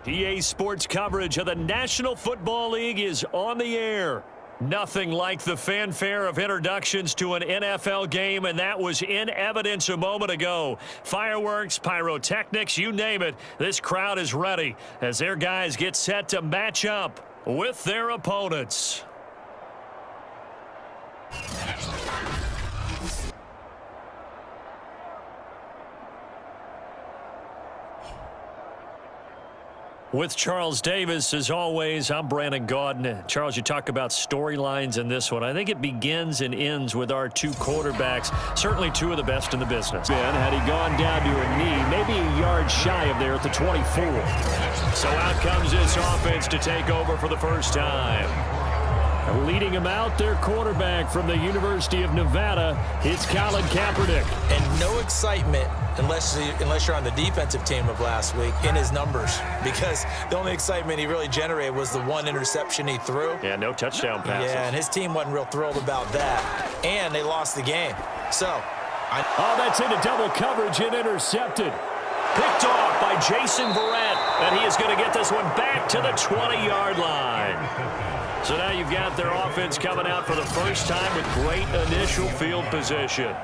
EA Sports coverage of the National Football League is on the air. Nothing like the fanfare of introductions to an NFL game, and that was in evidence a moment ago. Fireworks, pyrotechnics, you name it, this crowd is ready as their guys get set to match up with their opponents. With Charles Davis, as always, I'm Brandon Gaudin. Charles, you talk about storylines in this one. I think it begins and ends with our two quarterbacks, certainly two of the best in the business. Ben, had he gone down to a knee, maybe a yard shy of there at the 24. So out comes this offense to take over for the first time. Leading him out, their quarterback from the University of Nevada, it's Colin Kaepernick. And no excitement unless you're on the defensive team of last week in his numbers, because the only excitement he really generated was the one interception he threw. Yeah, no touchdown passes. Yeah, and his team wasn't real thrilled about that. And they lost the game. So, that's into double coverage and intercepted. Picked off by Jason Verrett, and he is going to get this one back to the 20-yard line. So now you've got their offense coming out for the first time with great initial field position.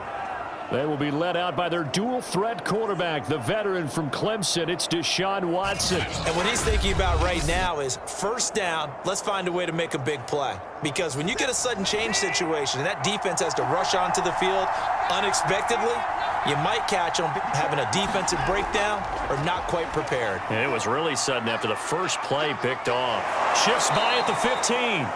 They will be led out by their dual-threat quarterback, the veteran from Clemson. It's Deshaun Watson. And what he's thinking about right now is first down, let's find a way to make a big play. Because when you get a sudden change situation and that defense has to rush onto the field unexpectedly, you might catch them having a defensive breakdown or not quite prepared. And it was really sudden after the first play picked off. Shifts by at the 15.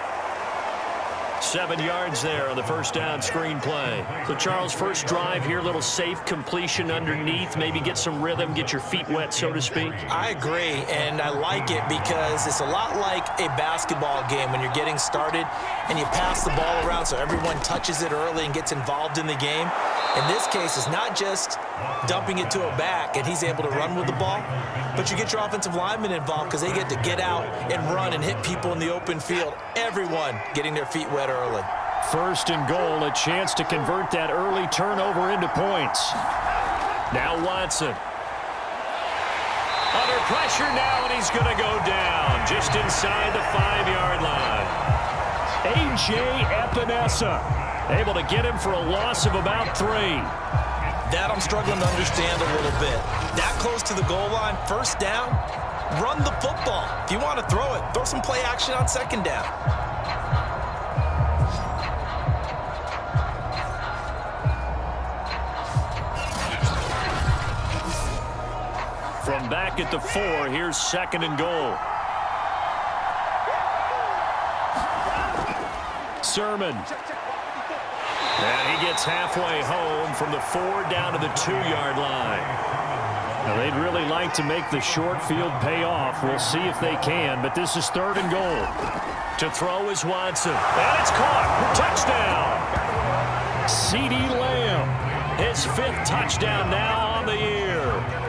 7 yards there on the first down screen play. So, Charles, first drive here, little safe completion underneath, maybe get some rhythm, get your feet wet, so to speak. I agree, and I like it because it's a lot like a basketball game when you're getting started and you pass the ball around so everyone touches it early and gets involved in the game. In this case, it's not just dumping it to a back and he's able to run with the ball, but you get your offensive linemen involved because they get to get out and run and hit people in the open field. Everyone getting their feet wet early. First and goal, a chance to convert that early turnover into points. Now Watson. Under pressure now, and he's going to go down just inside the 5-yard line. A.J. Epinesa able to get him for a loss of about 3. That I'm struggling to understand a little bit. That close to the goal line, first down, run the football. If you want to throw it, throw some play action on second down. From back at the 4, here's second and goal. Sermon. And he gets halfway home from the 4 down to the 2-yard line. Now, they'd really like to make the short field pay off. We'll see if they can, but this is third and goal. To throw is Watson. And it's caught. Touchdown. CeeDee Lamb. His 5th touchdown now on the year.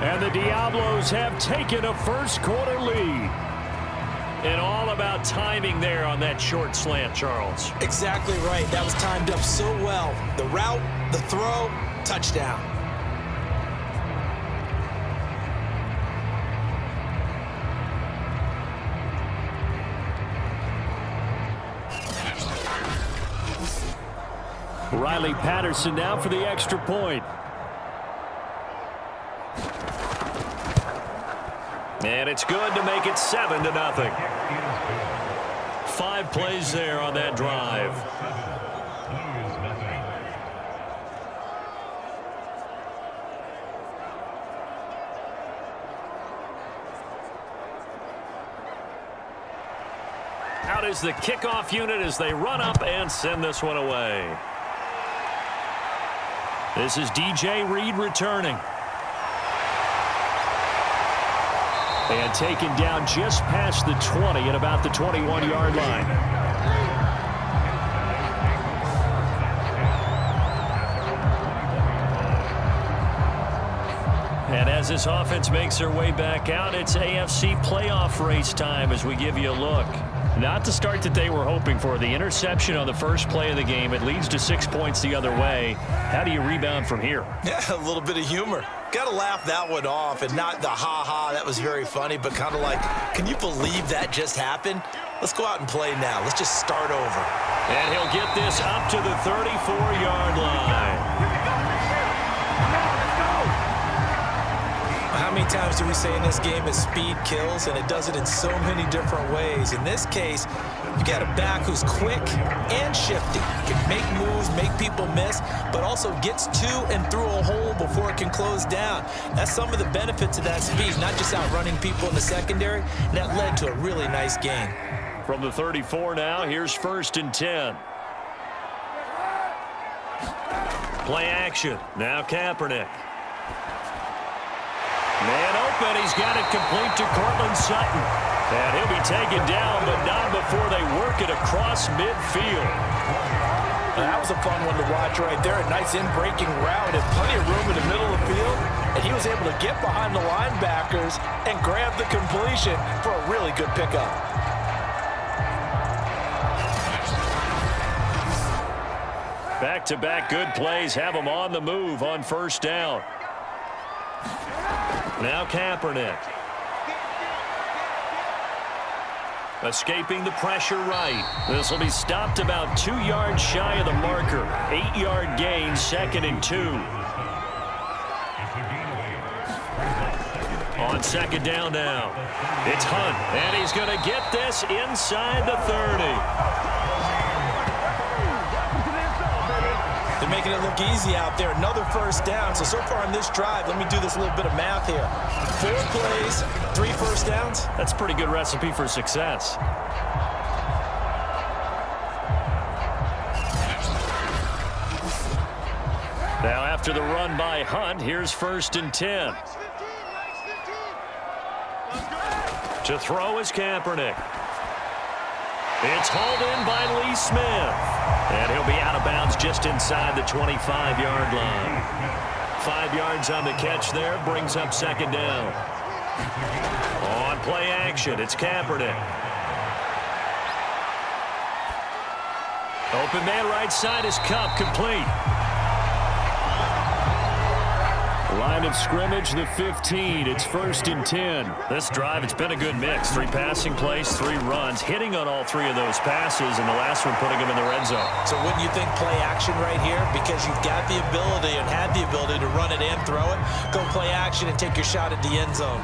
And the Diablos have taken a first-quarter lead. And all about timing there on that short slant, Charles. Exactly right. That was timed up so well. The route, the throw, touchdown. Riley Patterson now for the extra point. And it's good to make it 7-0. 5 plays there on that drive. Out is the kickoff unit as they run up and send this one away. This is DJ Reed returning. And taken down just past the 20 at about the 21-yard line. And as this offense makes their way back out, it's AFC playoff race time as we give you a look. Not the start that they were hoping for. The interception on the first play of the game. It leads to 6 points the other way. How do you rebound from here? Yeah, a little bit of humor. Got to laugh that one off, and not the ha-ha, that was very funny, but kind of like, can you believe that just happened? Let's go out and play now. Let's just start over. And he'll get this up to the 34-yard line. How many times do we say in this game that speed kills, and it does it in so many different ways? In this case, you got a back who's quick and shifty. Can make moves, make people miss, but also gets to and through a hole before it can close down. That's some of the benefits of that speed, not just outrunning people in the secondary. And that led to a really nice game. From the 34 now, here's 1st and 10. Play action. Now Kaepernick. Man open, he's got it complete to Cortland Sutton. And he'll be taken down, but not before they work it across midfield. That was a fun one to watch right there. A nice in-breaking route and plenty of room in the middle of the field. And he was able to get behind the linebackers and grab the completion for a really good pickup. Back-to-back good plays have them on the move on 1st down. Now Kaepernick. Escaping the pressure right. This will be stopped about 2 yards shy of the marker. 8-yard gain, 2nd and 2. On 2nd down now. It's Hunt, and he's going to get this inside the 30. They're making it look easy out there. Another 1st down. So far on this drive, let me do this little bit of math here. 4 plays, 3 1st downs. That's a pretty good recipe for success. Now after the run by Hunt, here's 1st and 10. To throw is Kaepernick. It's hauled in by Lee Smith. And he'll be out of bounds just inside the 25-yard line. 5 yards on the catch there, brings up 2nd down. On play action, it's Kaepernick. Open man right side is Cup, complete. Line of scrimmage, the 15. It's 1st and 10. This drive, it's been a good mix. 3 passing plays, 3 runs, hitting on all 3 of those passes, and the last one putting them in the red zone. So wouldn't you think play action right here? Because you've got the ability and had the ability to run it and throw it. Go play action and take your shot at the end zone.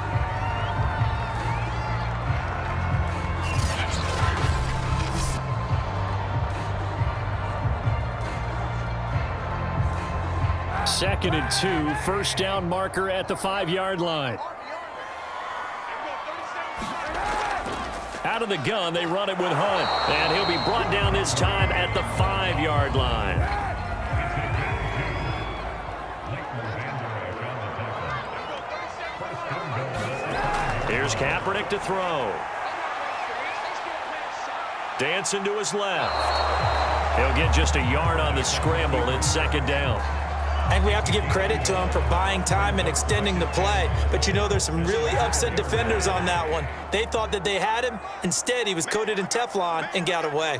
Second and 2, 1st down marker at the 5-yard line. Out of the gun, they run it with Hunt. And he'll be brought down this time at the 5-yard line. Here's Kaepernick to throw. Dancing to his left. He'll get just a yard on the scramble. It's 2nd down. And we have to give credit to him for buying time and extending the play. But you know, there's some really upset defenders on that one. They thought that they had him. Instead, he was coated in Teflon and got away.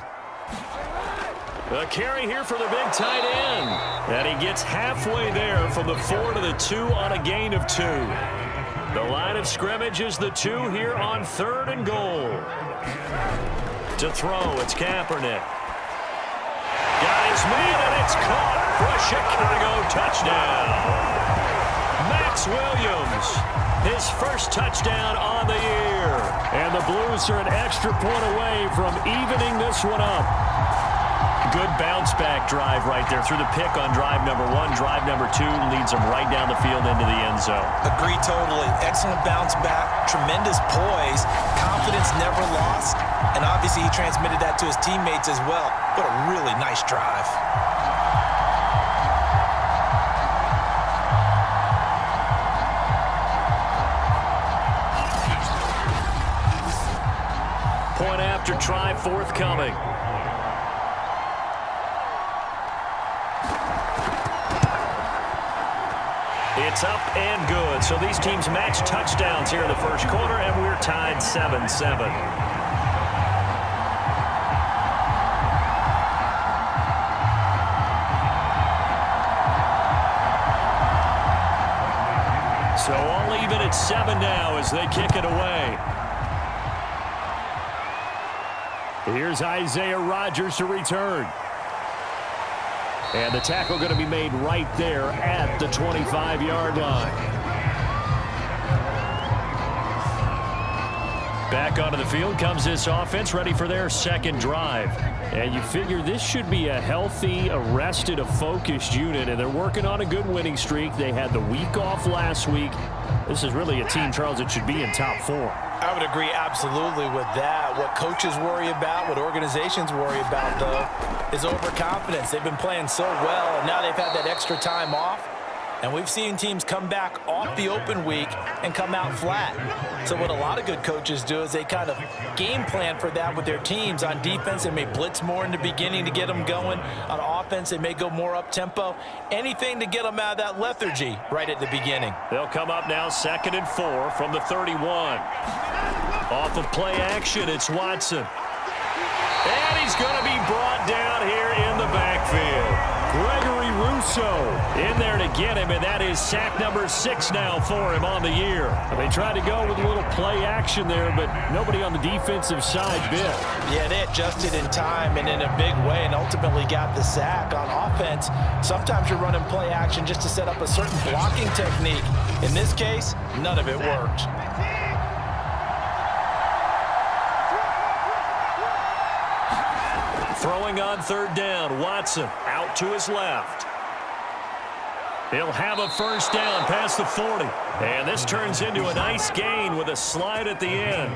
A carry here for the big tight end. And he gets halfway there from the 4 to the 2 on a gain of 2. The line of scrimmage is the 2 here on 3rd and goal. To throw, it's Kaepernick. Got his man, and it's caught for a Chicago touchdown. Max Williams, his first touchdown on the year. And the Blues are an extra point away from evening this one up. Good bounce-back drive right there through the pick on drive number 1. Drive number 2 leads them right down the field into the end zone. Agree totally. Excellent bounce back, tremendous poise, confidence never lost, and obviously he transmitted that to his teammates as well. What a really nice drive. Point after try forthcoming. It's up and good. So these teams match touchdowns here in the first quarter, and we're tied 7-7. 7 now as they kick it away. Here's Isaiah Rodgers to return. And the tackle going to be made right there at the 25-yard line. Back onto the field comes this offense, ready for their second drive. And you figure this should be a healthy, arrested, a focused unit, and they're working on a good winning streak. They had the week off last week. This is really a team, Charles, that should be in top 4. I would agree absolutely with that. What coaches worry about, what organizations worry about, though, is overconfidence. They've been playing so well, and now they've had that extra time off. And we've seen teams come back off the open week and come out flat. So what a lot of good coaches do is they kind of game plan for that with their teams. On defense, they may blitz more in the beginning to get them going. On offense, they may go more up-tempo. Anything to get them out of that lethargy right at the beginning. They'll come up now 2nd and 4 from the 31. Off of play action, it's Watson. And he's going to be brought down here in the backfield. Gregory Rousseau in there to get him, and that is sack number 6 now for him on the year. They tried to go with a little play action there, but nobody on the defensive side bit. Yeah, they adjusted in time and in a big way and ultimately got the sack. On offense, sometimes you're running play action just to set up a certain blocking technique. In this case, none of it worked. Throwing on 3rd down, Watson out to his left. He'll have a first down past the 40. And this turns into a nice gain with a slide at the end.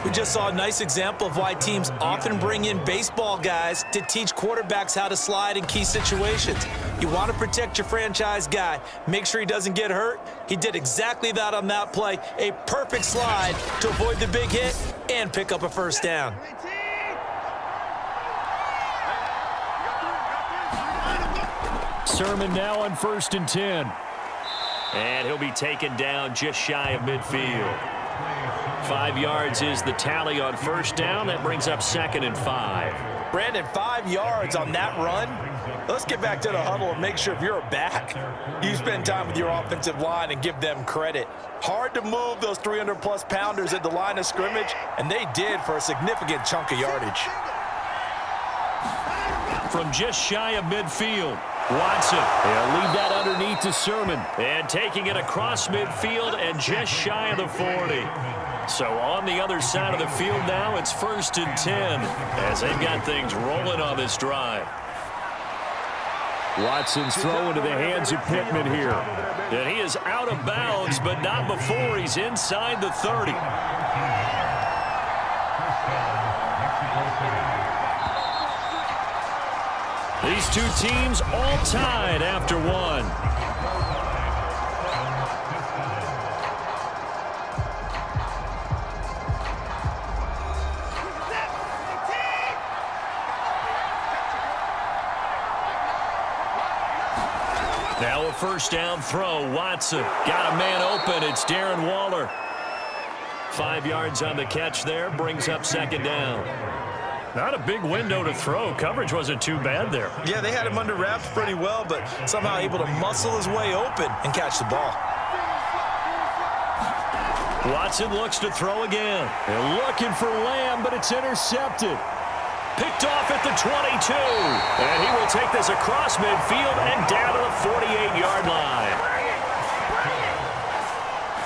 We just saw a nice example of why teams often bring in baseball guys to teach quarterbacks how to slide in key situations. You want to protect your franchise guy. Make sure he doesn't get hurt. He did exactly that on that play. A perfect slide to avoid the big hit and pick up a first down. Sermon now on 1st and 10. And he'll be taken down just shy of midfield. 5 yards is the tally on 1st down. That brings up 2nd and 5. Brandon, 5 yards on that run. Let's get back to the huddle and make sure if you're a back, you spend time with your offensive line and give them credit. Hard to move those 300-plus pounders at the line of scrimmage, and they did for a significant chunk of yardage. From just shy of midfield, Watson, he'll leave that underneath to Sermon. And taking it across midfield and just shy of the 40. So on the other side of the field now, it's 1st and 10 as they've got things rolling on this drive. Watson's throw into the hands of Pittman here. And he is out of bounds, but not before he's inside the 30. These two teams all tied after one. Now a first down throw. Watson got a man open. It's Darren Waller. 5 yards on the catch there. Brings up 2nd down. Not a big window to throw. Coverage wasn't too bad there. Yeah, they had him under wraps pretty well, but somehow able to muscle his way open and catch the ball. Watson looks to throw again. They're looking for Lamb, but it's intercepted. Picked off at the 22. And he will take this across midfield and down to the 48-yard line.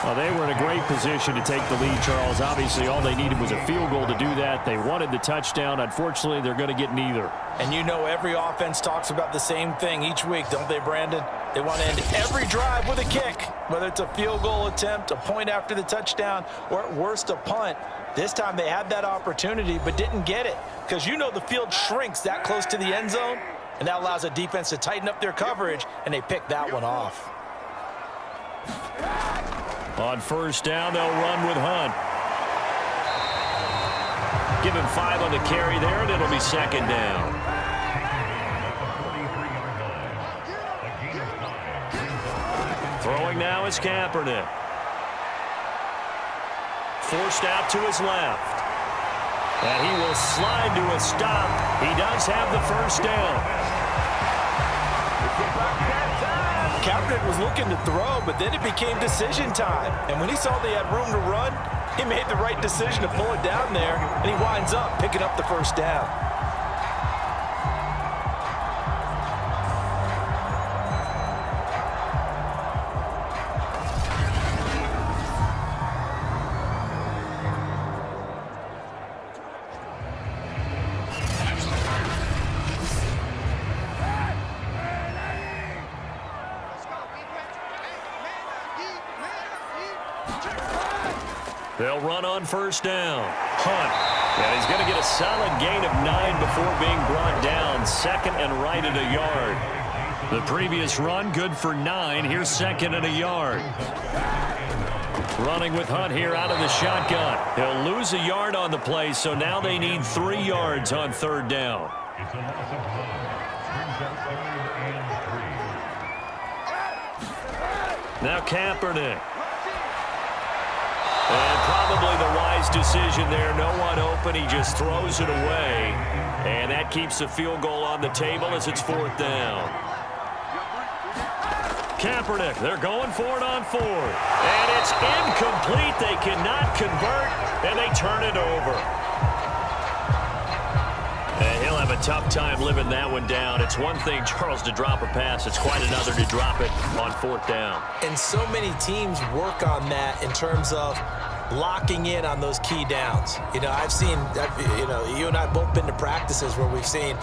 Well, they were in a great position to take the lead, Charles. Obviously, all they needed was a field goal to do that. They wanted the touchdown. Unfortunately, they're going to get neither. And you know every offense talks about the same thing each week, don't they, Brandon? They want to end every drive with a kick, whether it's a field goal attempt, a point after the touchdown, or at worst, a punt. This time they had that opportunity but didn't get it because you know the field shrinks that close to the end zone, and that allows a defense to tighten up their coverage, and they pick that one off. On first down, they'll run with Hunt. Give him 5 on the carry there, and it'll be 2nd down. Throwing now is Kaepernick. Forced out to his left. And he will slide to a stop. He does have the first down. Kaepernick was looking to throw, but then it became decision time. And when he saw they had room to run, he made the right decision to pull it down there, and he winds up picking up the first down. They'll run on first down. Hunt. And he's going to get a solid gain of 9 before being brought down. Second and right at a yard. The previous run, good for 9. Here's second and a yard. Running with Hunt here out of the shotgun. He'll lose a yard on the play, so now they need 3 yards on third down. It's a loss of 1. Brings up 3rd and 3. Now Kaepernick. And probably the wise decision there. No one open. He just throws it away. And that keeps the field goal on the table as it's 4th down. Kaepernick, they're going for it on 4th. And it's incomplete. They cannot convert, and they turn it over. And he'll have a tough time living that one down. It's one thing, Charles, to drop a pass. It's quite another to drop it on 4th down. And so many teams work on that in terms of locking in on those key downs. You know, you and I both been to practices where we've seen,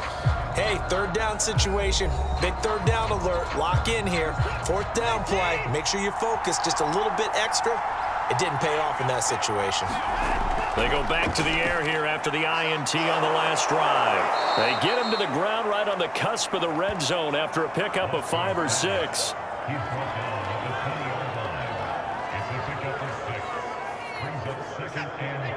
hey, 3rd down situation, big 3rd down alert, lock in here, 4th down play, make sure you focus just a little bit extra. It didn't pay off in that situation. They go back to the air here after the INT on the last drive. They get him to the ground right on the cusp of the red zone after a pickup of 5 or 6. He's brought down at the 20-yard line. It's a pickup of 6. Brings up 2nd and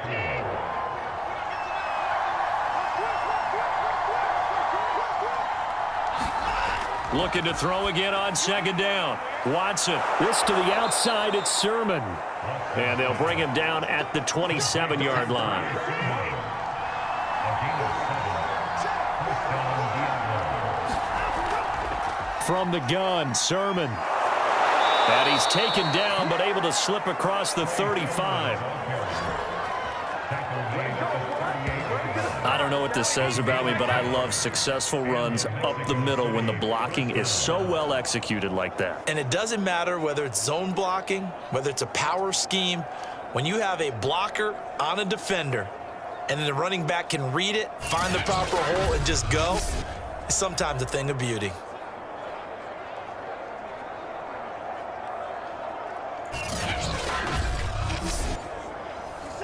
4. Looking to throw again on 2nd down. Watson. This to the outside. It's Sermon. And they'll bring him down at the 27-yard line. From the gun, Sermon. And he's taken down, but able to slip across the 35. I don't know what this says about me, but I love successful runs up the middle when the blocking is so well executed like that. And it doesn't matter whether it's zone blocking, whether it's a power scheme. When you have a blocker on a defender and then the running back can read it, find the proper hole, and just go, it's sometimes a thing of beauty.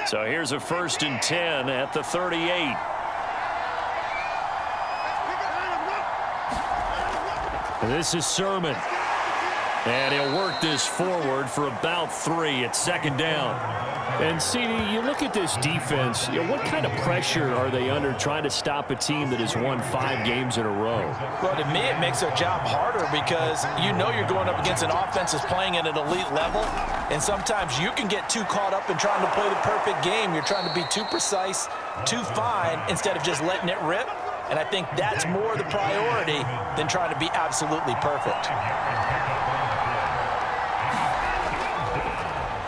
So here's a 1st and 10 at the 38. This is Sermon. And he'll work this forward for about 3 at 2nd down. And, CD, you look at this defense, what kind of pressure are they under trying to stop a team that has won 5 games in a row? Well, to me, it makes their job harder because you know you're going up against an offense that's playing at an elite level, and sometimes you can get too caught up in trying to play the perfect game. You're trying to be too precise, too fine, instead of just letting it rip. And I think that's more the priority than trying to be absolutely perfect.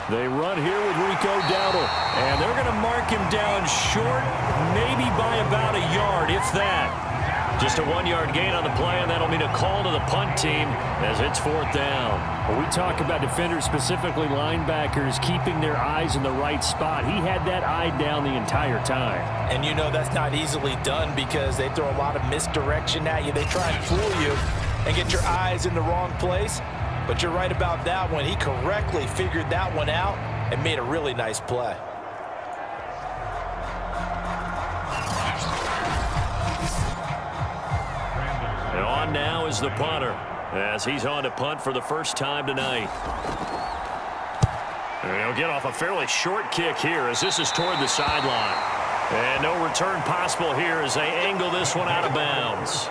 They run here with Rico Dowdle, and they're going to mark him down short, maybe by about a yard, if that. Just a 1-yard gain on the play, and that'll mean a call to the punt team as it's 4th down. Well, we talk about defenders, specifically linebackers, keeping their eyes in the right spot. He had that eye down the entire time. And you know that's not easily done because they throw a lot of misdirection at you. They try and fool you and get your eyes in the wrong place. But you're right about that one. He correctly figured that one out and made a really nice play. And on now is the punter as he's on to punt for the first time tonight. And he'll get off a fairly short kick here as this is toward the sideline. And no return possible here as they angle this one out of bounds.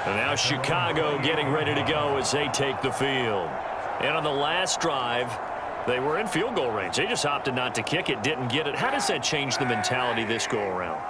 And now Chicago getting ready to go as they take the field. And on the last drive, they were in field goal range. They just opted not to kick it, didn't get it. How does that change the mentality this go around?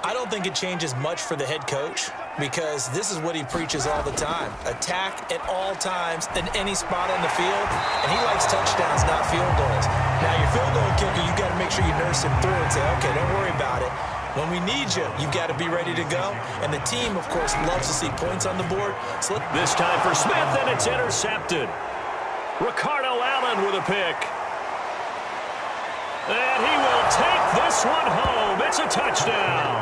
I don't think it changes much for the head coach because this is what he preaches all the time. Attack at all times in any spot on the field, and he likes touchdowns, not field goals. Now, your field goal kicker, you've got to make sure you nurse him through and say, okay, don't worry about it. When we need you, you've got to be ready to go. And the team, of course, loves to see points on the board. So this time for Smith, and it's intercepted. Ricardo Allen with a pick. And he will take this one home. It's a touchdown.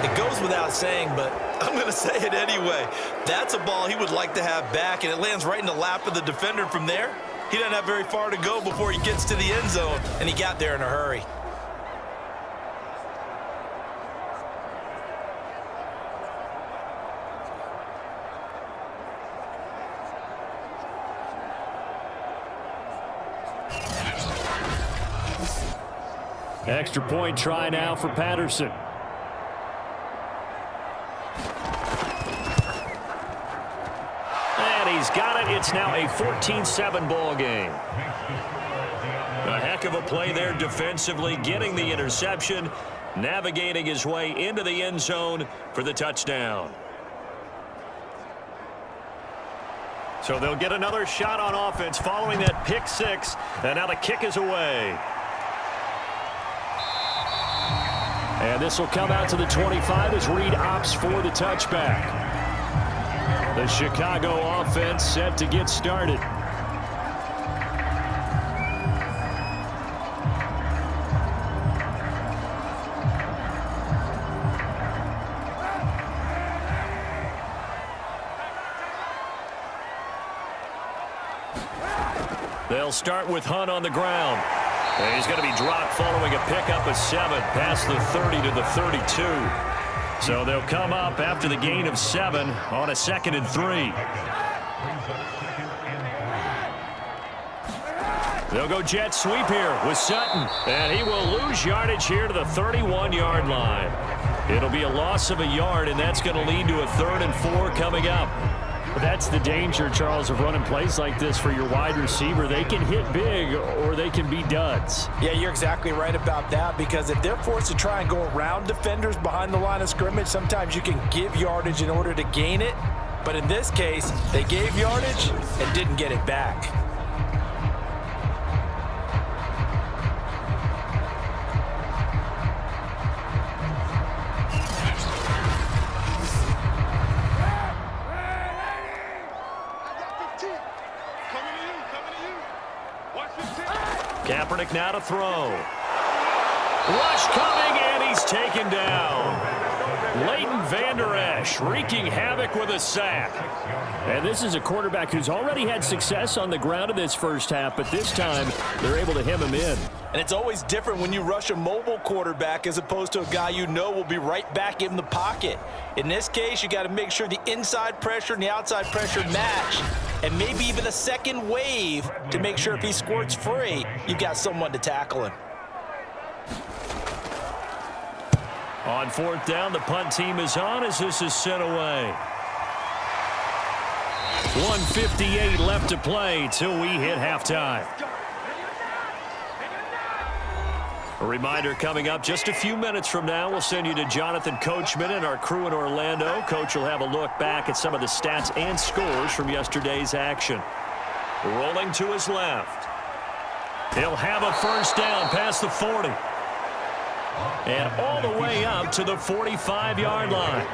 It goes without saying, but I'm going to say it anyway. That's a ball he would like to have back, and it lands right in the lap of the defender from there. He doesn't have very far to go before he gets to the end zone, and he got there in a hurry. Extra point try now for Patterson. And he's got it. It's now a 14-7 ball game. A heck of a play there defensively, getting the interception, navigating his way into the end zone for the touchdown. So they'll get another shot on offense following that pick six, and now the kick is away. And this will come out to the 25 as Reed opts for the touchback. The Chicago offense set to get started. They'll start with Hunt on the ground. And he's going to be dropped following a pickup of 7 past the 30 to the 32. So they'll come up after the gain of 7 on a 2nd and 3. They'll go jet sweep here with Sutton. And he will lose yardage here to the 31-yard line. It'll be a loss of a yard, and that's going to lead to a 3rd and 4 coming up. That's the danger, Charles, of running plays like this for your wide receiver. They can hit big or they can be duds. Yeah, you're exactly right about that, because if they're forced to try and go around defenders behind the line of scrimmage, sometimes you can give yardage in order to gain it. But in this case, they gave yardage and didn't get it back. Kaepernick now to throw. Rush coming, and he's taken down. Leighton Vander Esch wreaking havoc with a sack. And this is a quarterback who's already had success on the ground in this first half, but this time they're able to hem him in. And it's always different when you rush a mobile quarterback as opposed to a guy you know will be right back in the pocket. In this case, you got to make sure the inside pressure and the outside pressure match, and maybe even a second wave to make sure if he squirts free, you've got someone to tackle him. On 4th down, the punt team is on as this is sent away. 1:58 left to play till we hit halftime. A reminder coming up just a few minutes from now, we'll send you to Jonathan Coachman and our crew in Orlando. Coach will have a look back at some of the stats and scores from yesterday's action. Rolling to his left. He'll have a first down past the 40. And all the way up to the 45-yard line.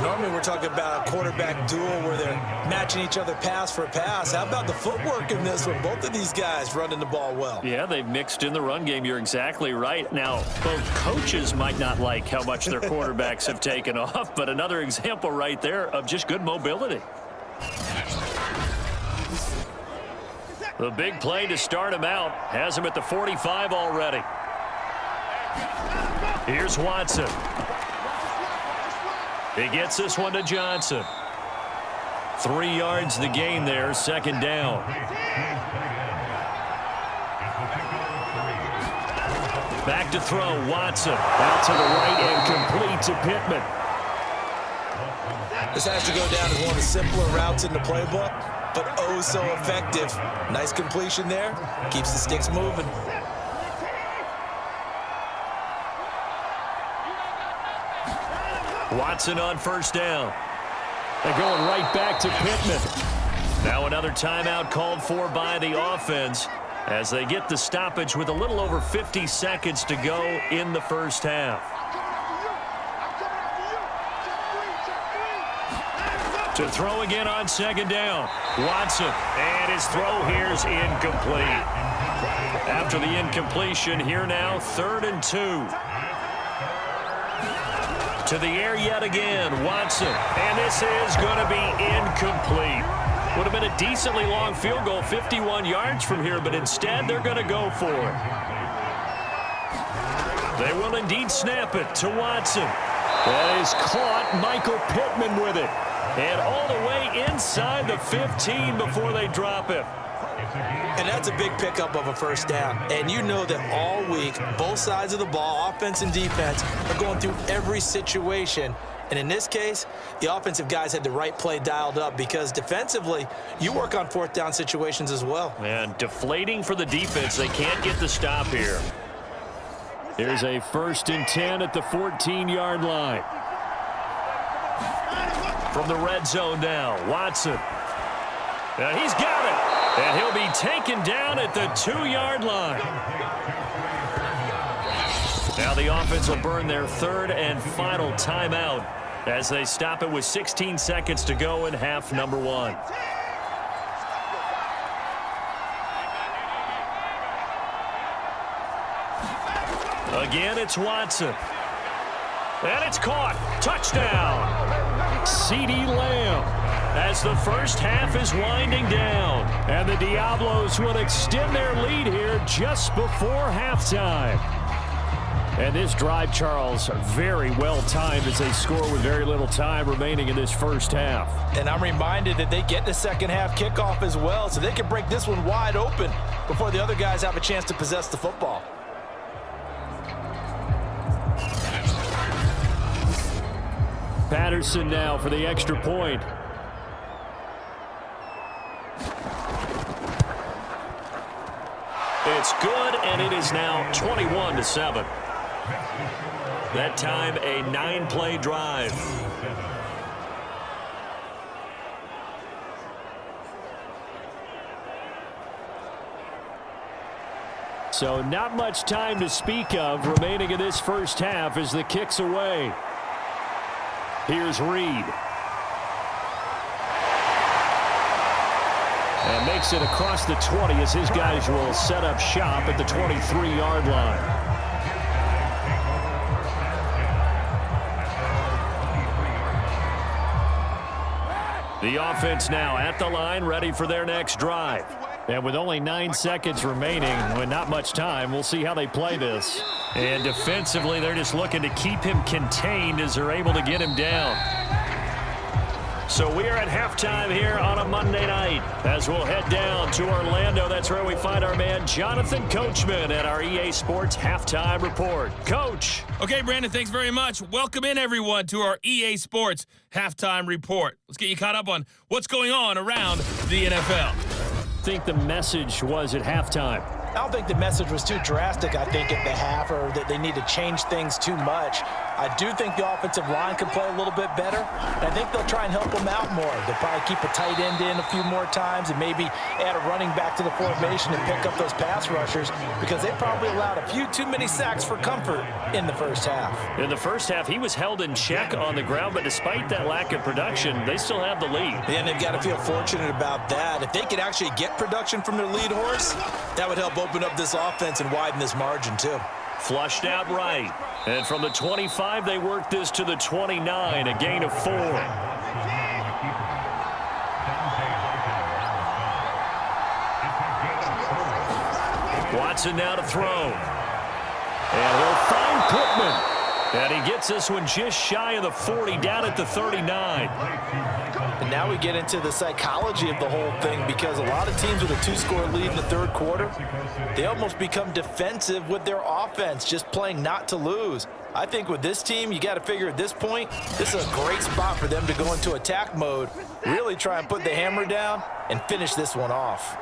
Normally we're talking about a quarterback duel where they're matching each other pass for pass. How about the footwork in this one? Both of these guys running the ball well. Yeah, they've mixed in the run game. You're exactly right. Now, both coaches might not like how much their quarterbacks have taken off, but another example right there of just good mobility. The big play to start him out has him at the 45 already. Here's Watson. He gets this one to Johnson. 3 yards the gain there, 2nd down. Back to throw, Watson. Out to the right and complete to Pittman. This has to go down as one of the simpler routes in the playbook, but oh so effective. Nice completion there. Keeps the sticks moving. Watson on first down. They're going right back to Pittman. Now another timeout called for by the offense as they get the stoppage with a little over 50 seconds to go in the first half. To throw again on second down. Watson, and his throw here's incomplete. After the incompletion, here now, 3rd and 2. To the air yet again, Watson, and this is going to be incomplete. Would have been a decently long field goal, 51 yards from here, but instead they're going to go for it. They will indeed snap it to Watson. That is caught, Michael Pittman with it. And all the way inside the 15 before they drop him. And that's a big pickup of a first down. And you know that all week, both sides of the ball, offense and defense, are going through every situation. And in this case, the offensive guys had the right play dialed up because defensively, you work on 4th down situations as well. And deflating for the defense. They can't get the stop here. Here's a 1st and 10 at the 14-yard line. From the red zone now, Watson. And he's got it. And he'll be taken down at the 2-yard line. Now the offense will burn their 3rd and final timeout as they stop it with 16 seconds to go in half number 1. Again, it's Watson. And it's caught. Touchdown. CeeDee Lamb as the first half is winding down. And the Diablos will extend their lead here just before halftime. And this drive, Charles, very well timed as they score with very little time remaining in this first half. And I'm reminded that they get the second half kickoff as well, so they can break this one wide open before the other guys have a chance to possess the football. Patterson now for the extra point. It's good, and it is now 21-7. That time, a 9-play drive. So not much time to speak of remaining in this first half as the kick's away. Here's Reed. And makes it across the 20 as his guys will set up shop at the 23-yard line. The offense now at the line, ready for their next drive. And with only 9 seconds remaining, with not much time, we'll see how they play this. And defensively, they're just looking to keep him contained as they're able to get him down. So we are at halftime here on a Monday night as we'll head down to Orlando. That's where we find our man Jonathan Coachman at our EA Sports Halftime Report. Coach. Okay, Brandon, thanks very much. Welcome in, everyone, to our EA Sports Halftime Report. Let's get you caught up on what's going on around the NFL. I think the message was at halftime. I don't think the message was too drastic, I think, at the half, or that they need to change things too much. I do think the offensive line can play a little bit better, and I think they'll try and help them out more. They'll probably keep a tight end in a few more times and maybe add a running back to the formation and pick up those pass rushers because they probably allowed a few too many sacks for comfort in the first half. In the first half, he was held in check on the ground, but despite that lack of production, they still have the lead. And they've got to feel fortunate about that. If they could actually get production from their lead horse, that would help open up this offense and widen this margin too. Flushed out right. And from the 25, they work this to the 29, a gain of 4. Watson now to throw. And he'll find Pittman. And he gets this one just shy of the 40, down at the 39. And now we get into the psychology of the whole thing because a lot of teams with a 2-score lead in the third quarter, they almost become defensive with their offense, just playing not to lose. I think with this team, you got to figure at this point, this is a great spot for them to go into attack mode, really try and put the hammer down and finish this one off.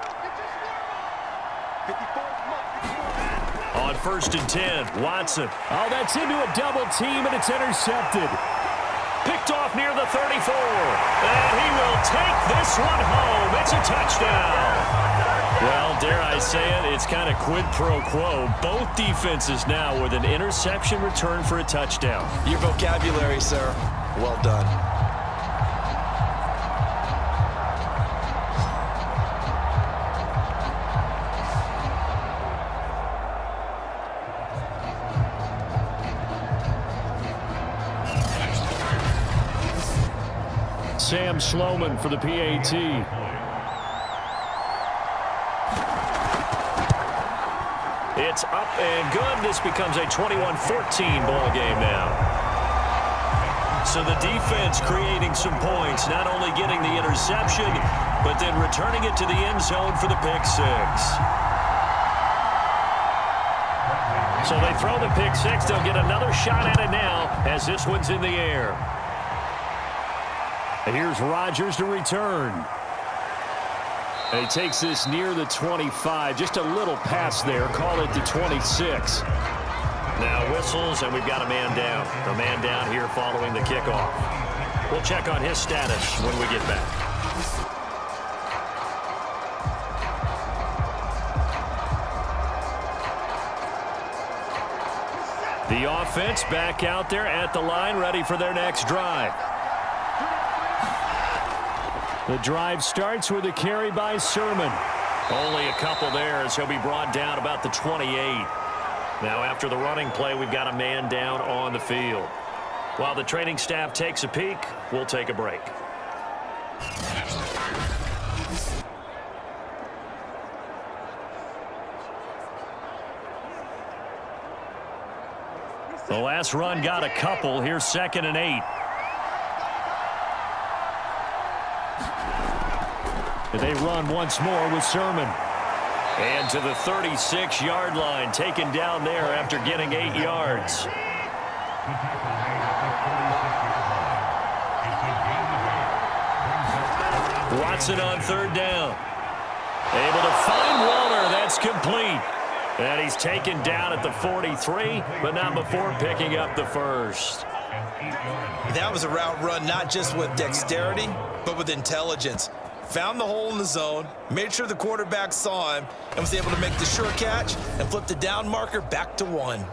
On 1st and 10, Watson. Oh, that's into a double team, and it's intercepted. Picked off near the 34. And he will take this one home. It's a touchdown. Well, dare I say it, it's kind of quid pro quo. Both defenses now with an interception return for a touchdown. Your vocabulary, sir. Well done. Sam Sloman for the PAT. It's up and good. This becomes a 21-14 ball game now. So the defense creating some points, not only getting the interception, but then returning it to the end zone for the pick six. So they throw the pick six. They'll get another shot at it now as this one's in the air. And here's Rodgers to return. And he takes this near the 25. Just a little pass there. Call it the 26. Now whistles, and we've got a man down. A man down here following the kickoff. We'll check on his status when we get back. The offense back out there at the line, ready for their next drive. The drive starts with a carry by Sermon. Only a couple there as he'll be brought down about the 28. Now after the running play, we've got a man down on the field. While the training staff takes a peek, we'll take a break. The last run got a couple. Here's 2nd and 8. They run once more with Sermon. And to the 36-yard line, taken down there after getting 8 yards. Watson on 3rd down. Able to find Waller. That's complete. And he's taken down at the 43, but not before picking up the first. That was a route run not just with dexterity, but with intelligence. Found the hole in the zone, made sure the quarterback saw him, and was able to make the sure catch and flip the down marker back to 1.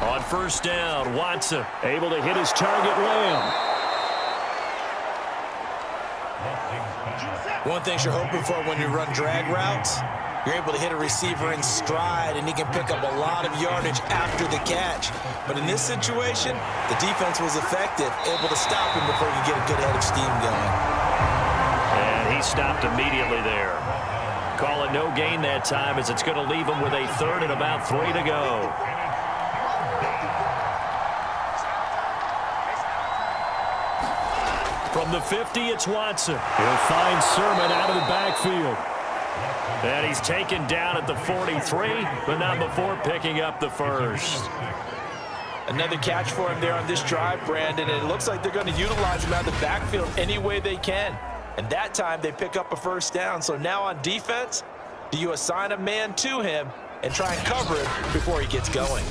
On 1st down, Watson able to hit his target, Lamb. One thing you're hoping for when you run drag routes, you're able to hit a receiver in stride, and he can pick up a lot of yardage after the catch. But in this situation, the defense was effective, able to stop him before you get a good head of steam going. And he stopped immediately there. Call it no gain that time as it's going to leave him with a 3rd and about 3 to go. From the 50, it's Watson. He'll find Sermon out of the backfield. And he's taken down at the 43, but not before picking up the first. Another catch for him there on this drive, Brandon, and it looks like they're going to utilize him out of the backfield any way they can. And that time they pick up a 1st down. So now on defense, do you assign a man to him and try and cover him before he gets going?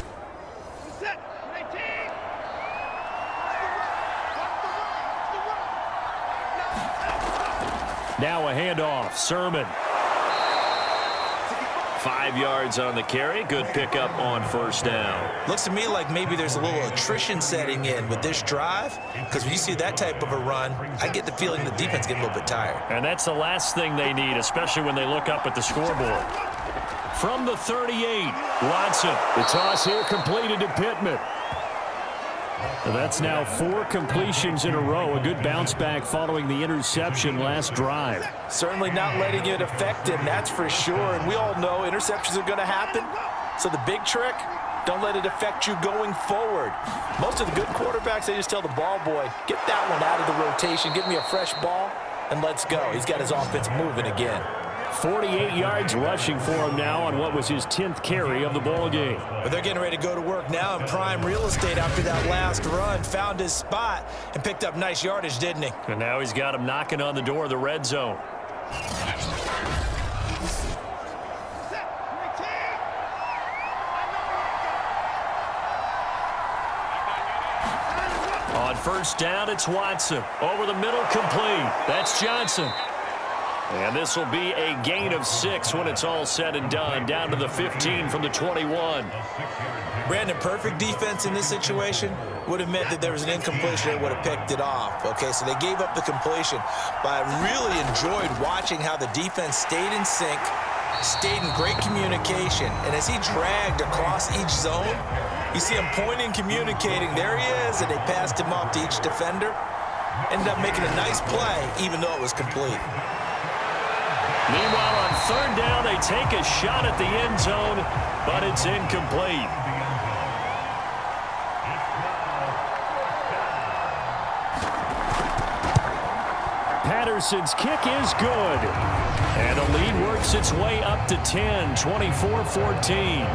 Now a handoff. Sermon. 5 yards on the carry. Good pickup on 1st down. Looks to me like maybe there's a little attrition setting in with this drive, because when you see that type of a run, I get the feeling the defense getting a little bit tired. And that's the last thing they need, especially when they look up at the scoreboard. From the 38, Watson. The toss here completed to Pittman. And that's now 4 completions in a row. A good bounce back following the interception last drive. Certainly not letting it affect him, that's for sure. And we all know interceptions are going to happen. So the big trick, don't let it affect you going forward. Most of the good quarterbacks, they just tell the ball boy, get that one out of the rotation, give me a fresh ball, and let's go. He's got his offense moving again. 48 yards rushing for him now on what was his 10th carry of the ball game. But they're getting ready to go to work now in prime real estate after that last run. Found his spot and picked up nice yardage, didn't he? And now he's got him knocking on the door of the red zone. On first down, it's Watson. Over the middle, complete. That's Johnson. And this will be a gain of 6 when it's all said and done. Down to the 15 from the 21. Brandon, perfect defense in this situation would have meant that there was an incompletion. They would have picked it off. Okay, so they gave up the completion. But I really enjoyed watching how the defense stayed in sync, stayed in great communication. And as he dragged across each zone, you see him pointing, communicating. There he is, and they passed him off to each defender. Ended up making a nice play, even though it was complete. Meanwhile, on third down, they take a shot at the end zone, but it's incomplete. Patterson's kick is good. And the lead works its way up to 10, 24-14.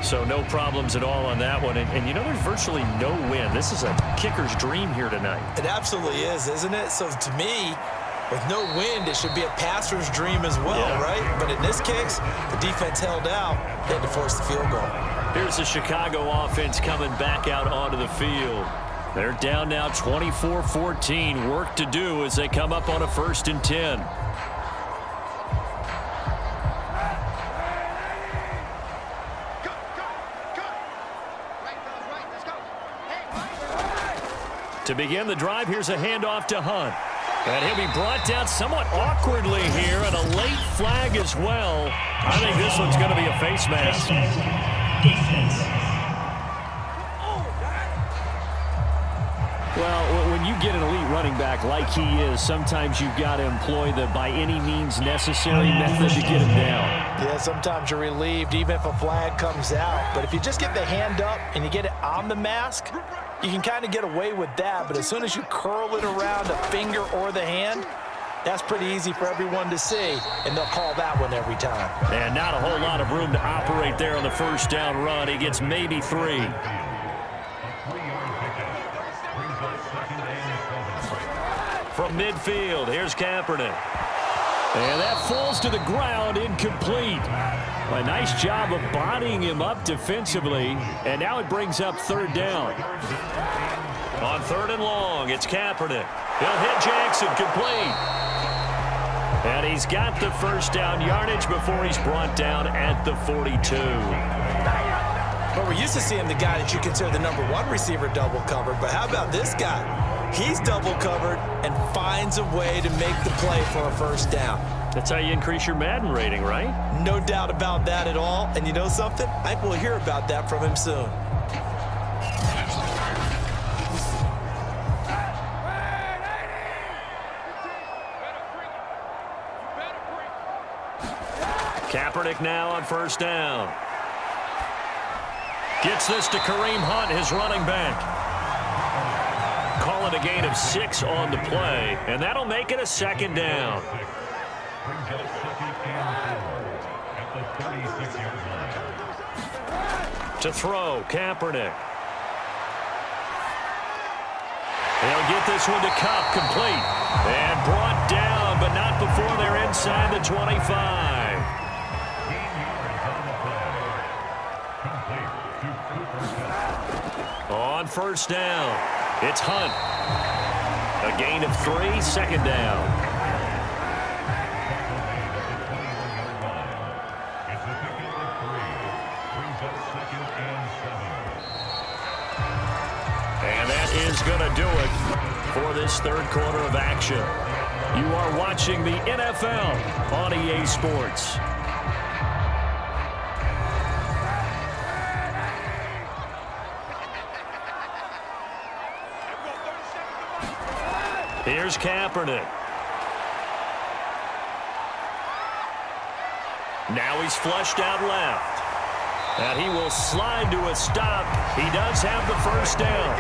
So no problems at all on that one. And you know, there's virtually no wind. This is a kicker's dream here tonight. It absolutely is, isn't it? So to me, with no wind, it should be a passer's dream as well, yeah. Right? But in this case, the defense held out. They had to force the field goal. Here's the Chicago offense coming back out onto the field. They're down now 24-14. Work to do as they come up on a 1st and 10. To begin the drive, here's a handoff to Hunt. And he'll be brought down somewhat awkwardly here, and a late flag as well. I think this one's going to be a face mask. Well, when you get an elite running back like he is, sometimes you've got to employ the by any means necessary method to get him down. Yeah, sometimes you're relieved even if a flag comes out. But if you just get the hand up and you get it on the mask, you can kind of get away with that. But as soon as you curl it around a finger or the hand, that's pretty easy for everyone to see, and they'll call that one every time. And not a whole lot of room to operate there on the first down run. He gets maybe 3. From midfield, here's Kaepernick. And that falls to the ground, incomplete. A nice job of bodying him up defensively, and now it brings up 3rd down. On 3rd and long, it's Kaepernick. He'll hit Jackson, complete. And he's got the first down yardage before he's brought down at the 42. But we're used to seeing the guy that you consider the #1 receiver double covered. But how about this guy? He's double covered and finds a way to make the play for a first down. That's how you increase your Madden rating, right? No doubt about that at all. And you know something? I think we'll hear about that from him soon. Kaepernick now on first down. Gets this to Kareem Hunt, his running back. Call it a gain of 6 on the play, and that'll make it a 2nd down. To throw, Kaepernick. They'll get this one to Cup, complete. And brought down, but not before they're inside the 25. On first down, it's Hunt. A gain of 3, 2nd down. And that is going to do it for this 3rd quarter of action. You are watching the NFL on EA Sports. Here's Kaepernick. Now he's flushed out left. And he will slide to a stop. He does have the first down.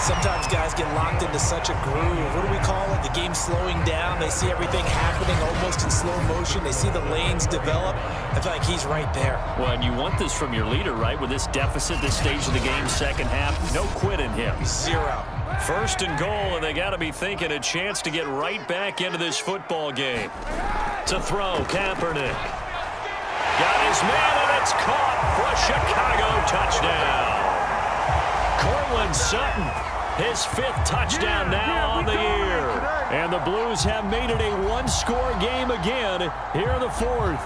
Sometimes guys get locked into such a groove. What do we call it? The game slowing down. They see everything happening almost in slow motion. They see the lanes develop. I feel like he's right there. Well, and you want this from your leader, right? With this deficit, this stage of the game, second half, no quit in him. 0. First and goal, and they got to be thinking a chance to get right back into this football game. To throw, Kaepernick. Got his man, and it's caught for a Chicago touchdown. Cortland Sutton, his 5th touchdown now on the year. And the Blues have made it a one-score game again here in the 4th.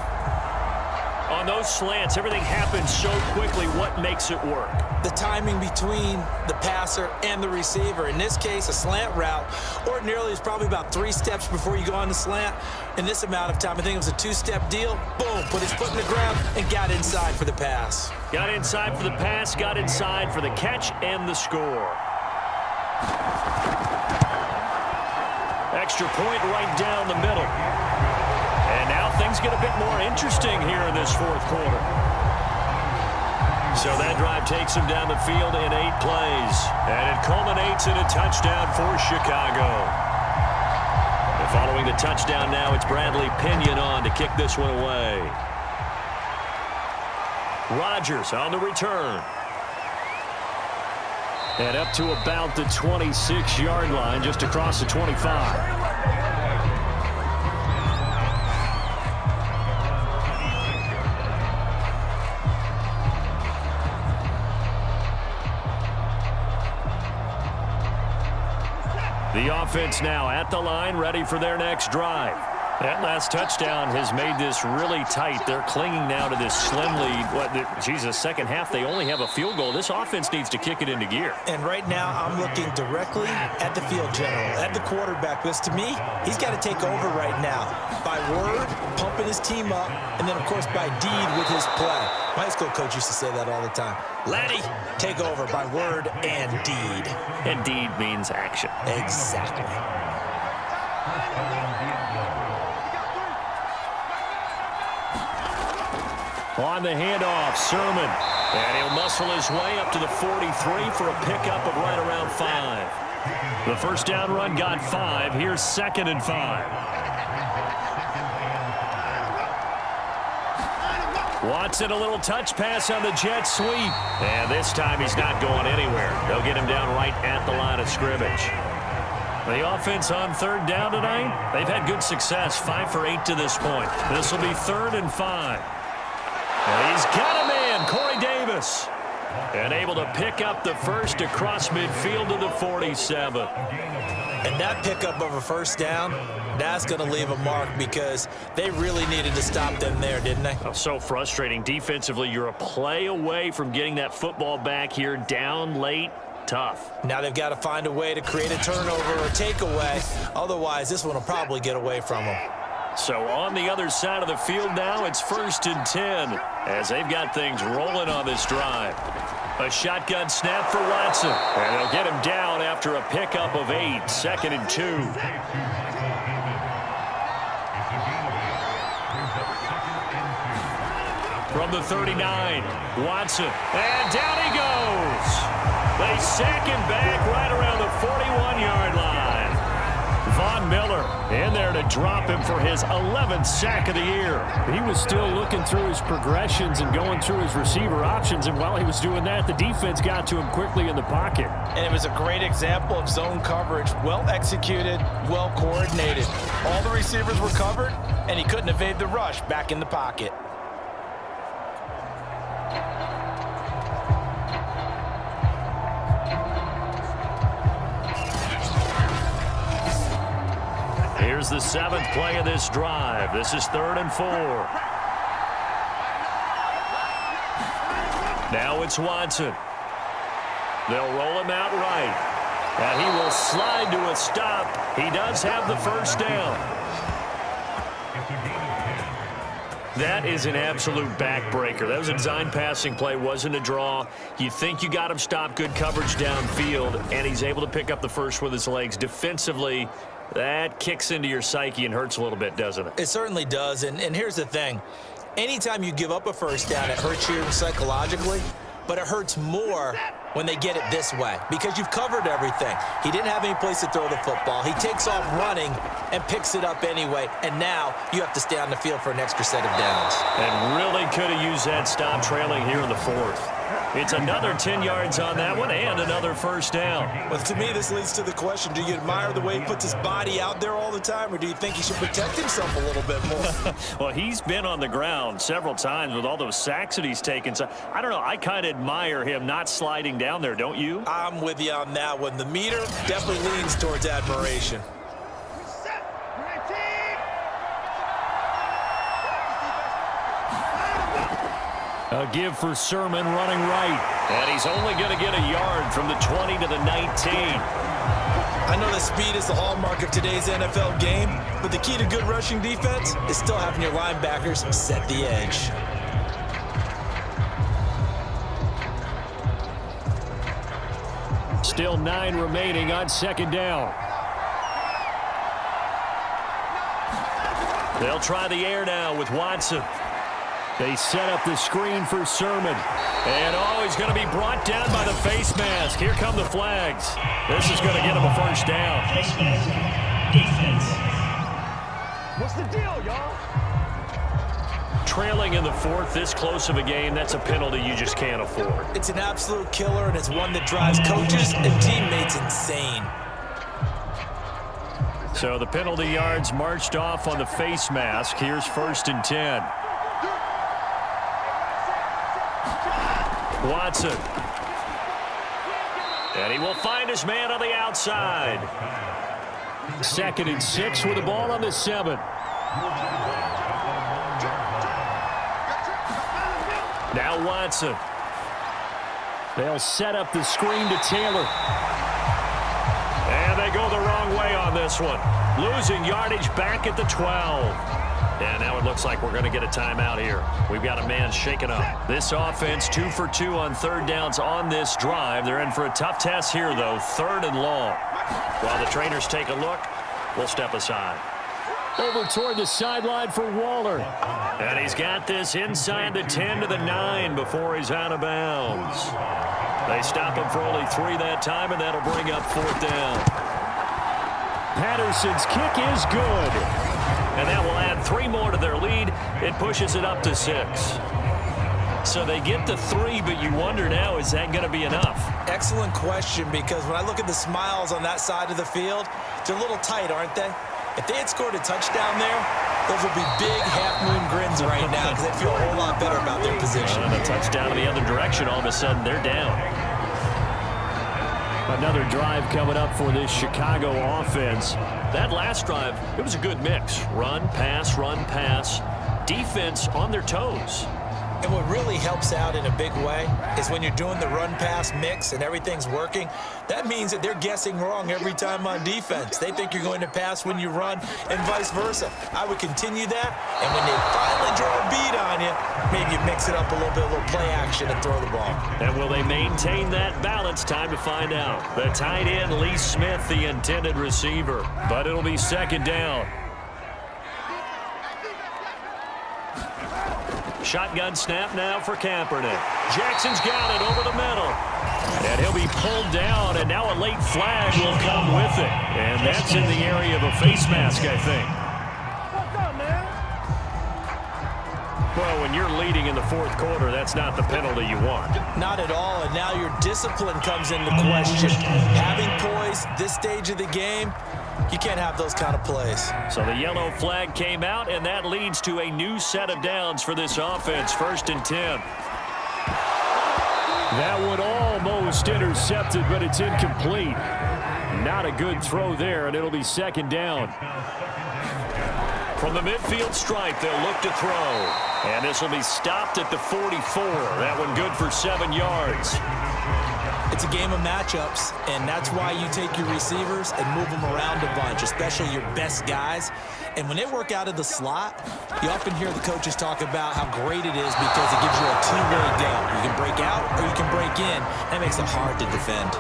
On those slants, everything happens so quickly. What makes it work? The timing between the passer and the receiver. In this case, a slant route ordinarily is probably about 3 steps before you go on the slant. In this amount of time, I think it was a 2-step deal. Boom, put his foot in the ground and got inside for the pass. Got inside for the pass, got inside for the catch and the score. Extra point right down the middle. And now things get a bit more interesting here in this 4th quarter. So that drive takes him down the field in 8 plays. And it culminates in a touchdown for Chicago. And following the touchdown now, it's Bradley Pinion on to kick this one away. Rodgers on the return. And up to about the 26-yard line, just across the 25. The offense now at the line, ready for their next drive. That last touchdown has made this really tight. They're clinging now to this slim lead. Second half, they only have a field goal. This offense needs to kick it into gear. And right now, I'm looking directly at the field general, at the quarterback. Because to me, he's got to take over right now. By word, pumping his team up, and then, of course, by deed with his play. My high school coach used to say that all the time. Laddie, take over by word and deed. And deed means action. Exactly. On the handoff, Sermon. And he'll muscle his way up to the 43 for a pickup of right around 5. The first down run got 5. Here's 2nd and 5. Watson, a little touch pass on the jet sweep. And this time he's not going anywhere. They'll get him down right at the line of scrimmage. The offense on 3rd down tonight, they've had good success, 5 for 8 to this point. This will be 3rd and 5. And he's got a man, Corey Davis. And able to pick up the first across midfield to the 47. And that pickup of a first down, that's going to leave a mark because they really needed to stop them there, didn't they? Oh, so frustrating. Defensively, you're a play away from getting that football back here, down late. Tough. Now they've got to find a way to create a turnover or takeaway. Otherwise, this one will probably get away from them. So on the other side of the field now, it's 1st and 10 as they've got things rolling on this drive. A shotgun snap for Watson. And they'll get him down after a pickup of 8. 2nd and 2. From the 39, Watson. And down he goes. They sack him back right around the 41-yard line. Von Miller in there to drop him for his 11th sack of the year. He was still looking through his progressions and going through his receiver options, and while he was doing that, the defense got to him quickly in the pocket. And it was a great example of zone coverage, well executed, well coordinated. All the receivers were covered, and he couldn't evade the rush back in the pocket. Here's the 7th play of this drive. This is 3rd and 4. Now it's Watson. They'll roll him out right. And he will slide to a stop. He does have the first down. That is an absolute backbreaker. That was a design passing play, wasn't a draw. You think you got him stopped, good coverage downfield, and he's able to pick up the first with his legs. Defensively, that kicks into your psyche and hurts a little bit, doesn't it? It certainly does, and here's the thing. Anytime you give up a first down, it hurts you psychologically, but it hurts more when they get it this way because you've covered everything. He didn't have any place to throw the football. He takes off running and picks it up anyway, and now you have to stay on the field for an extra set of downs. And really could have used that stop trailing here in the fourth. It's another 10 yards on that one and another first down. Well, to me, this leads to the question, do you admire the way he puts his body out there all the time, or do you think he should protect himself a little bit more? Well, he's been on the ground several times with all those sacks that he's taken. So, I don't know. I kind of admire him not sliding down there, don't you? I'm with you on that one. The meter definitely leans towards admiration. A give for Sermon running right. And he's only going to get a yard from the 20 to the 19. I know that speed is the hallmark of today's NFL game, but the key to good rushing defense is still having your linebackers set the edge. Still 9 remaining on second down. They'll try the air now with Watson. They set up the screen for Sermon. And, he's going to be brought down by the face mask. Here come the flags. This is going to get him a first down. Face mask. Defense. What's the deal, y'all? Trailing in the fourth, this close of a game, that's a penalty you just can't afford. It's an absolute killer, and it's one that drives coaches and teammates insane. So the penalty yards marched off on the face mask. Here's 1st and 10. Watson. And he will find his man on the outside. 2nd and 6 with the ball on the 7. Now Watson. They'll set up the screen to Taylor. And they go the wrong way on this one. Losing yardage back at the 12. And now it looks like we're going to get a timeout here. We've got a man shaken up. This offense 2 for 2 on third downs on this drive. They're in for a tough test here, though. 3rd and long. While the trainers take a look, we'll step aside. Over toward the sideline for Waller. And he's got this inside the 10 to the 9 before he's out of bounds. They stop him for only 3 that time, and that'll bring up 4th down. Patterson's kick is good. And that will add 3 more to their lead. It pushes it up to 6. So they get to 3, but you wonder now, is that going to be enough? Excellent question, because when I look at the smiles on that side of the field, they're a little tight, aren't they? If they had scored a touchdown there, those would be big half-moon grins right now because they feel a whole lot better about their position. And a touchdown in the other direction, all of a sudden they're down. Another drive coming up for this Chicago offense. That last drive, it was a good mix. Run, pass, defense on their toes. And what really helps out in a big way is when you're doing the run-pass mix and everything's working, that means that they're guessing wrong every time on defense. They think you're going to pass when you run and vice versa. I would continue that, and when they finally draw a beat on you, maybe you mix it up a little bit, a little play action and throw the ball. And will they maintain that balance? Time to find out. The tight end, Lee Smith, the intended receiver. But it'll be 2nd down. Shotgun snap now for Kaepernick. Jackson's got it over the middle. And he'll be pulled down, and now a late flag will come with it. And that's in the area of a face mask, I think. Well, when you're leading in the 4th quarter, that's not the penalty you want. Not at all, and now your discipline comes into question. Having poise this stage of the game, you can't have those kind of plays. So the yellow flag came out, and that leads to a new set of downs for this offense. 1st and 10. That one almost intercepted, but it's incomplete. Not a good throw there, and it'll be 2nd down. From the midfield stripe, they'll look to throw. And this will be stopped at the 44. That one good for 7 yards. It's a game of matchups, and that's why you take your receivers and move them around a bunch, especially your best guys. And when they work out of the slot, you often hear the coaches talk about how great it is because it gives you a two-way go. You can break out or you can break in. That makes it hard to defend.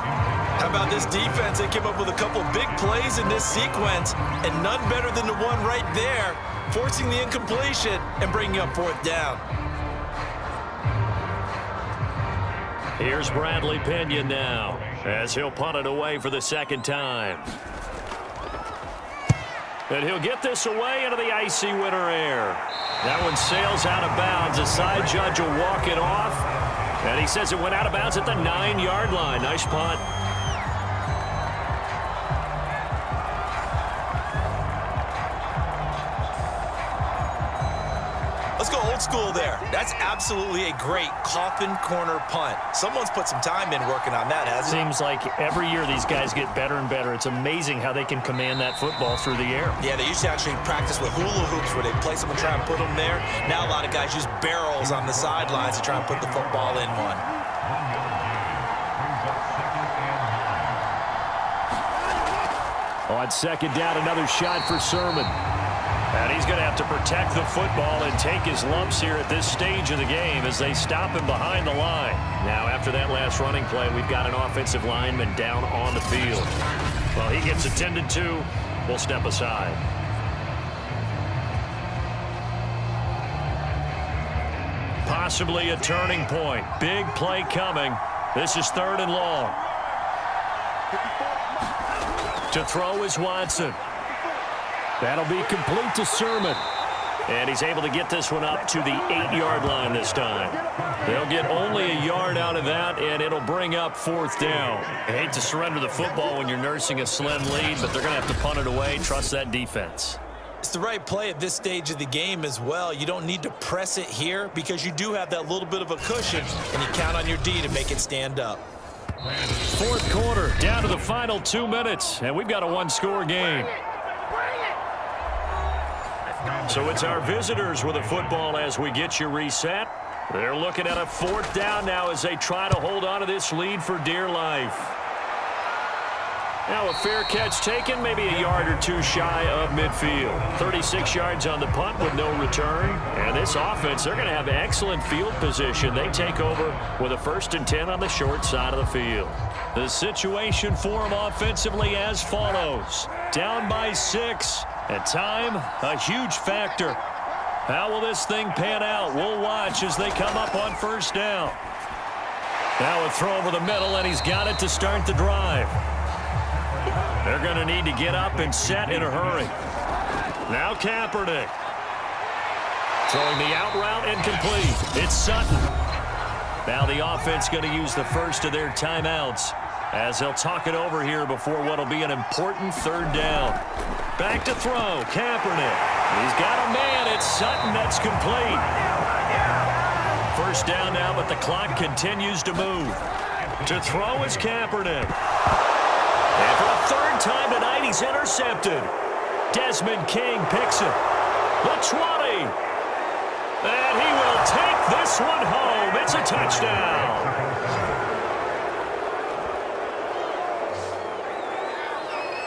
How about this defense? They came up with a couple big plays in this sequence, and none better than the one right there, forcing the incompletion and bringing up 4th down. Here's Bradley Pinion now as he'll punt it away for the second time. And he'll get this away into the icy winter air. That one sails out of bounds. The side judge will walk it off. And he says it went out of bounds at the 9-yard line. Nice punt. Let's go old school there. That's absolutely a great coffin corner punt. Someone's put some time in working on that, hasn't it? Seems like every year these guys get better and better. It's amazing how they can command that football through the air. Yeah, they used to actually practice with hula hoops where they place them and try and put them there. Now a lot of guys use barrels on the sidelines to try and put the football in one. On second down, another shot for Sermon. And he's going to have to protect the football and take his lumps here at this stage of the game as they stop him behind the line. Now, after that last running play, we've got an offensive lineman down on the field. Well, he gets attended to. We'll step aside. Possibly a turning point. Big play coming. This is 3rd and long. To throw is Watson. That'll be complete to Sermon. And he's able to get this one up to the 8-yard line this time. They'll get only a yard out of that, and it'll bring up 4th down. I hate to surrender the football when you're nursing a slim lead, but they're going to have to punt it away. Trust that defense. It's the right play at this stage of the game as well. You don't need to press it here because you do have that little bit of a cushion, and you count on your D to make it stand up. 4th quarter, down to the final 2 minutes, and we've got a one-score game. So it's our visitors with a football as we get you reset. They're looking at a 4th down now as they try to hold on to this lead for dear life. Now a fair catch taken, maybe a yard or two shy of midfield. 36 yards on the punt with no return. And this offense, they're going to have excellent field position. They take over with a 1st and 10 on the short side of the field. The situation for them offensively as follows. Down by 6. And time, a huge factor. How will this thing pan out? We'll watch as they come up on 1st down. Now a throw over the middle, and he's got it to start the drive. They're going to need to get up and set in a hurry. Now Kaepernick. Throwing the out route incomplete. It's Sutton. Now the offense going to use the first of their timeouts as they'll talk it over here before what will be an important 3rd down. Back to throw. Kaepernick. He's got a man. It's Sutton. That's complete. 1st down now, but the clock continues to move. To throw is Kaepernick. And for the 3rd time tonight, he's intercepted. Desmond King picks it. The 20. And he will take this one home. It's a touchdown.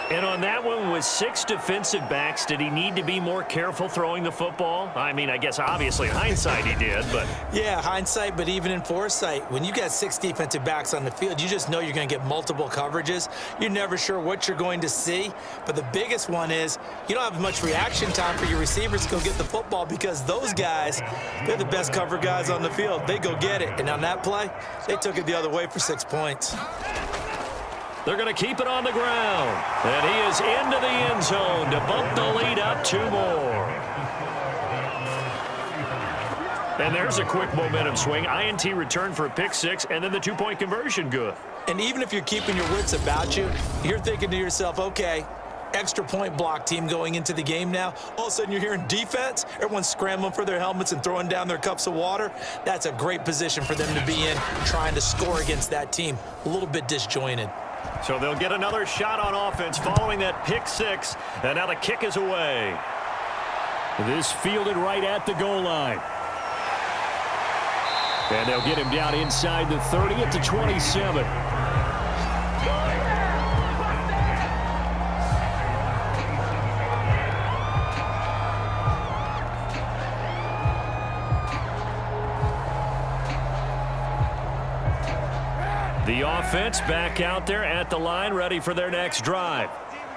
And on that one, with 6 defensive backs, did he need to be more careful throwing the football? I mean, I guess obviously in hindsight he did, but... Yeah, hindsight, but even in foresight, when you got 6 defensive backs on the field, you just know you're going to get multiple coverages. You're never sure what you're going to see. But the biggest one is you don't have much reaction time for your receivers to go get the football because those guys, they're the best cover guys on the field. They go get it. And on that play, they took it the other way for 6 points. They're going to keep it on the ground. And he is into the end zone to bump the lead up 2 more. And there's a quick momentum swing. INT return for a pick 6, and then the 2-point conversion good. And even if you're keeping your wits about you, you're thinking to yourself, okay, extra point block team going into the game now. All of a sudden you're hearing defense. Everyone's scrambling for their helmets and throwing down their cups of water. That's a great position for them to be in, trying to score against that team. A little bit disjointed. So they'll get another shot on offense following that pick 6. And now the kick is away. This fielded right at the goal line. And they'll get him down inside the 30 at the 27. The offense back out there at the line, ready for their next drive.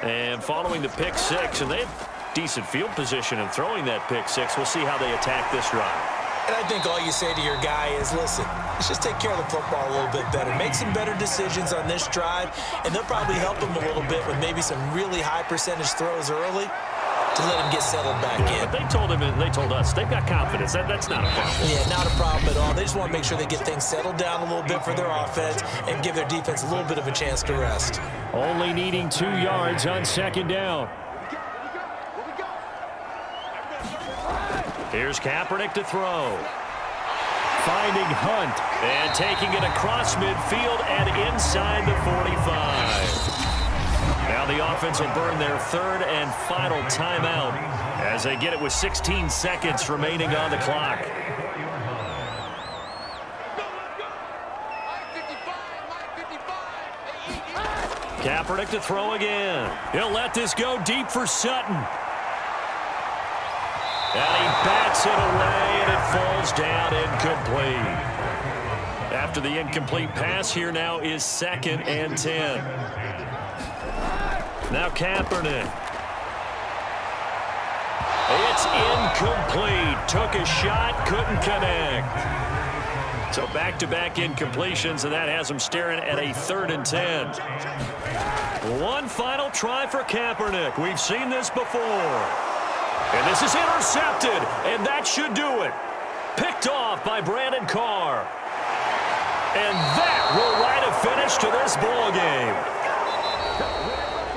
And following the pick 6, and they have decent field position in throwing that pick 6. We'll see how they attack this drive. And I think all you say to your guy is, listen, let's just take care of the football a little bit better. Make some better decisions on this drive, and they'll probably help him a little bit with maybe some really high percentage throws early to let him get settled back in. But they told him, and they told us, they've got confidence. That's not a problem. Yeah, not a problem at all. They just want to make sure they get things settled down a little bit for their offense and give their defense a little bit of a chance to rest. Only needing 2 yards on second down. Here's Kaepernick to throw. Finding Hunt and taking it across midfield and inside the 45. Now the offense will burn their third and final timeout as they get it with 16 seconds remaining on the clock. Kaepernick to throw again. He'll let this go deep for Sutton. And he bats it away, and it falls down incomplete. After the incomplete pass, here now is 2nd and 10. Now Kaepernick. It's incomplete. Took a shot, couldn't connect. So back-to-back incompletions, and that has him staring at a 3rd and 10. One final try for Kaepernick. We've seen this before. And this is intercepted, and that should do it. Picked off by Brandon Carr. And that will write a finish to this ball game.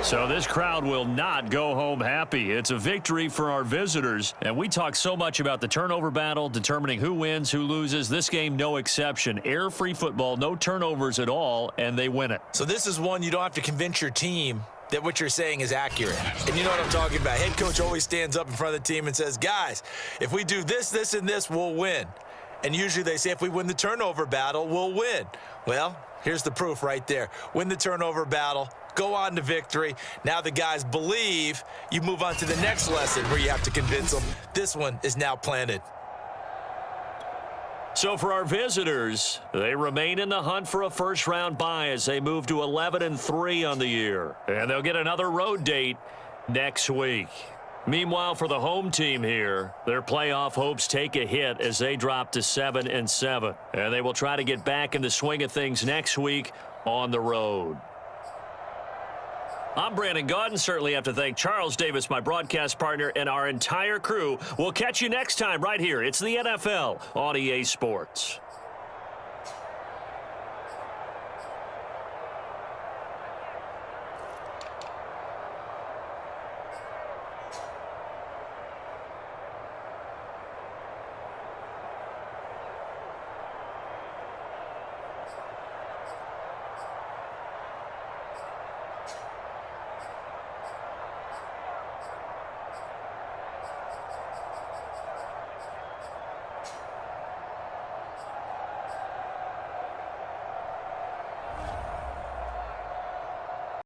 So this crowd will not go home happy. It's a victory for our visitors. And we talk so much about the turnover battle, determining who wins, who loses. This game, no exception. Air-free football, no turnovers at all, and they win it. So this is one you don't have to convince your team that what you're saying is accurate. And you know what I'm talking about. Head coach always stands up in front of the team and says, guys, if we do this, this, and this, we'll win. And usually they say if we win the turnover battle, we'll win. Well, here's the proof right there. Win the turnover battle, go on to victory. Now the guys believe. You move on to the next lesson where you have to convince them. This one is now planted. So for our visitors, they remain in the hunt for a first-round bye as they move to 11-3 on the year. And they'll get another road date next week. Meanwhile, for the home team here, their playoff hopes take a hit as they drop to 7-7. And they will try to get back in the swing of things next week on the road. I'm Brandon Gaudin. Certainly have to thank Charles Davis, my broadcast partner, and our entire crew. We'll catch you next time right here. It's the NFL on EA Sports.